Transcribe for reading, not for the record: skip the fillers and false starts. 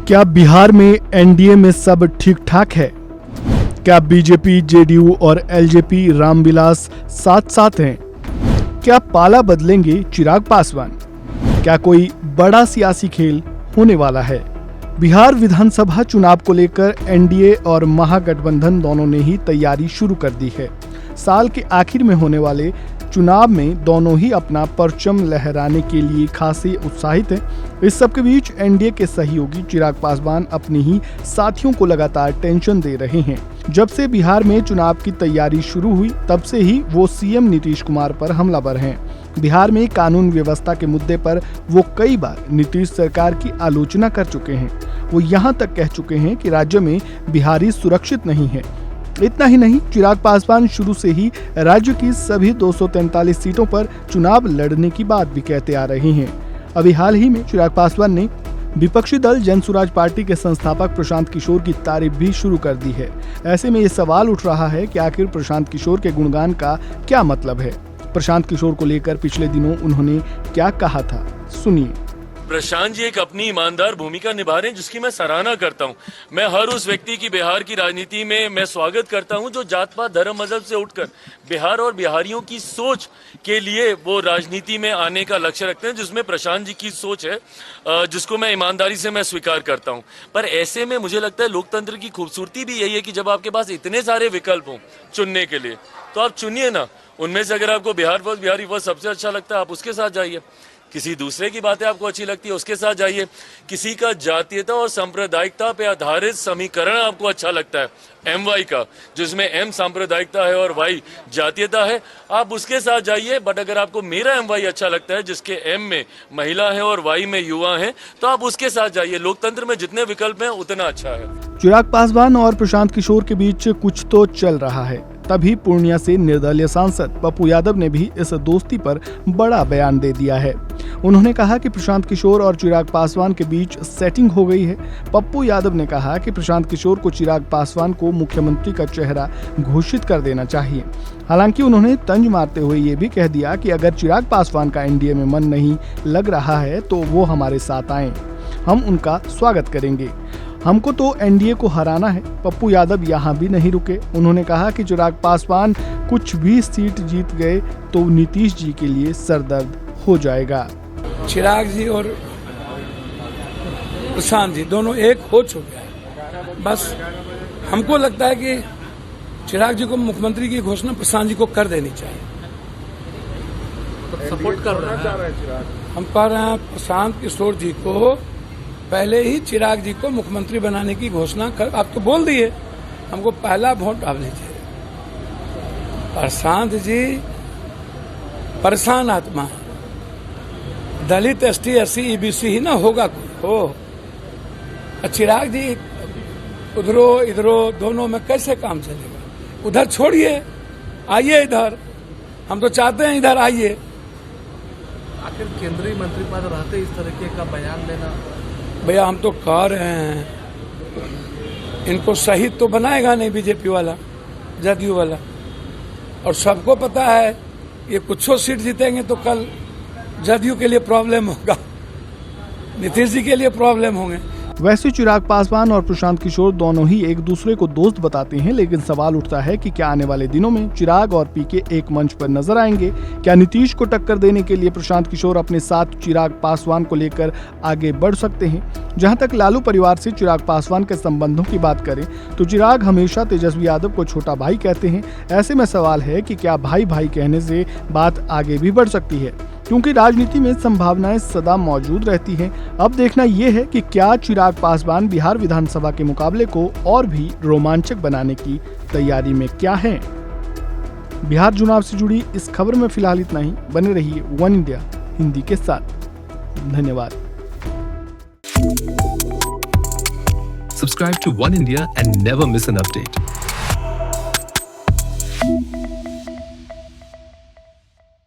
क्या बिहार में एनडीए में सब ठीक ठाक है? क्या बीजेपी, जेडीयू और एलजेपी रामविलास साथ साथ हैं? क्या पाला बदलेंगे चिराग पासवान? क्या कोई बड़ा सियासी खेल होने वाला है? बिहार विधानसभा चुनाव को लेकर एनडीए और महागठबंधन दोनों ने ही तैयारी शुरू कर दी है। साल के आखिर में होने वाले चुनाव में दोनों ही अपना परचम लहराने के लिए खासे उत्साहित हैं। इस सब के बीच एनडीए के सहयोगी चिराग पासवान अपने ही साथियों को लगातार टेंशन दे रहे हैं। जब से बिहार में चुनाव की तैयारी शुरू हुई तब से ही वो सीएम नीतीश कुमार पर हमलावर हैं। बिहार में कानून व्यवस्था के मुद्दे पर वो कई बार नीतीश सरकार की आलोचना कर चुके हैं। वो यहाँ तक कह चुके हैं कि राज्य में बिहारी सुरक्षित नहीं है। इतना ही नहीं, चिराग पासवान शुरू से ही राज्य की सभी 243 सीटों पर चुनाव लड़ने की बात भी कहते आ रहे हैं। अभी हाल ही में चिराग पासवान ने विपक्षी दल जनसुराज पार्टी के संस्थापक प्रशांत किशोर की तारीफ भी शुरू कर दी है। ऐसे में ये सवाल उठ रहा है कि आखिर प्रशांत किशोर के गुणगान का क्या मतलब है। प्रशांत किशोर को लेकर पिछले दिनों उन्होंने क्या कहा था, सुनिए। प्रशांत जी एक अपनी ईमानदार भूमिका निभा रहे हैं जिसकी मैं सराहना करता हूं। मैं हर उस व्यक्ति की बिहार की राजनीति में मैं स्वागत करता हूं जो जात पात धर्म मजहब से उठकर बिहार और बिहारियों की सोच के लिए वो राजनीति में आने का लक्ष्य रखते हैं, जिसमें प्रशांत जी की सोच है, जिसको मैं ईमानदारी से मैं स्वीकार करता हूं। पर ऐसे में मुझे लगता है लोकतंत्र की खूबसूरती भी यही है कि जब आपके पास इतने सारे विकल्प हों चुनने के लिए, तो आप चुनिए ना। उनमें से अगर आपको बिहार फर्स्ट, बिहारी फर्स्ट सबसे अच्छा लगता है, आप उसके साथ जाइए। किसी दूसरे की बातें आपको अच्छी लगती है, उसके साथ जाइए। किसी का जातीयता और सांप्रदायिकता पे आधारित समीकरण आपको अच्छा लगता है, MY का, जिसमें M सांप्रदायिकता है और Y जातीयता है, आप उसके साथ जाइए। बट अगर आपको मेरा MY अच्छा लगता है, जिसके M में महिला है और Y में युवा है, तो आप उसके साथ जाइए। लोकतंत्र में जितने विकल्प हैं उतना अच्छा है। चिराग पासवान और प्रशांत किशोर के बीच कुछ तो चल रहा है। तभी पूर्णिया से निर्दलीय सांसद पप्पू यादव ने भी इस दोस्ती पर बड़ा बयान दे दिया है। उन्होंने कहा कि प्रशांत किशोर और चिराग पासवान के बीच सेटिंग हो गई है। पप्पू यादव ने कहा कि प्रशांत किशोर को चिराग पासवान को मुख्यमंत्री का चेहरा घोषित कर देना चाहिए। हालांकि उन्होंने तंज मारते हुए ये भी कह दिया कि अगर चिराग पासवान का एनडीए में मन नहीं लग रहा है तो वो हमारे साथ आए, हम उनका स्वागत करेंगे। हमको तो एनडीए को हराना है। पप्पू यादव यहाँ भी नहीं रुके। उन्होंने कहा कि चिराग पासवान कुछ भी सीट जीत गए तो नीतीश जी के लिए सरदर्द हो जाएगा। चिराग जी और प्रशांत जी दोनों एक हो चुके हैं। बस हमको लगता है कि चिराग जी को मुख्यमंत्री की घोषणा प्रशांत जी को कर देनी चाहिए। सपोर्ट कर रहे हैं। हम कह रहे हैं प्रशांत किशोर जी को पहले ही चिराग जी को मुख्यमंत्री बनाने की घोषणा कर, आप तो बोल दिए, हमको पहला वोट डाल दीजिए। प्रशांत जी परेशान आत्मा है। दलित, ST, SC, EBC ही ना होगा कोई हो। चिराग जी इधरो दोनों में कैसे काम चलेगा? उधर छोड़िए, आइए इधर। हम तो चाहते हैं इधर आइए। आखिर केंद्रीय मंत्री पद रहते इस तरीके का बयान लेना, भैया हम तो कह रहे हैं इनको सही तो बनाएगा नहीं बीजेपी वाला, जदयू वाला। और सबको पता है ये कुछ सीट जीतेंगे तो कल जदयू के लिए प्रॉब्लम होगा, नीतीश जी के लिए प्रॉब्लम होंगे। वैसे चिराग पासवान और प्रशांत किशोर दोनों ही एक दूसरे को दोस्त बताते हैं, लेकिन सवाल उठता है कि क्या आने वाले दिनों में चिराग और पीके एक मंच पर नजर आएंगे? क्या नीतीश को टक्कर देने के लिए प्रशांत किशोर अपने साथ चिराग पासवान को लेकर आगे बढ़ सकते हैं? जहां तक लालू परिवार से चिराग पासवान के संबंधों की बात करें तो चिराग हमेशा तेजस्वी यादव को छोटा भाई कहते हैं। ऐसे में सवाल है कि क्या भाई भाई कहने से बात आगे भी बढ़ सकती है, क्योंकि राजनीति में संभावनाएं सदा मौजूद रहती हैं। अब देखना यह है कि क्या चिराग पासवान बिहार विधानसभा के मुकाबले को और भी रोमांचक बनाने की तैयारी में क्या है। बिहार चुनाव से जुड़ी इस खबर में फिलहाल इतना ही। बने रहिए वन इंडिया हिंदी के साथ। धन्यवाद। Subscribe to One India and never miss an update.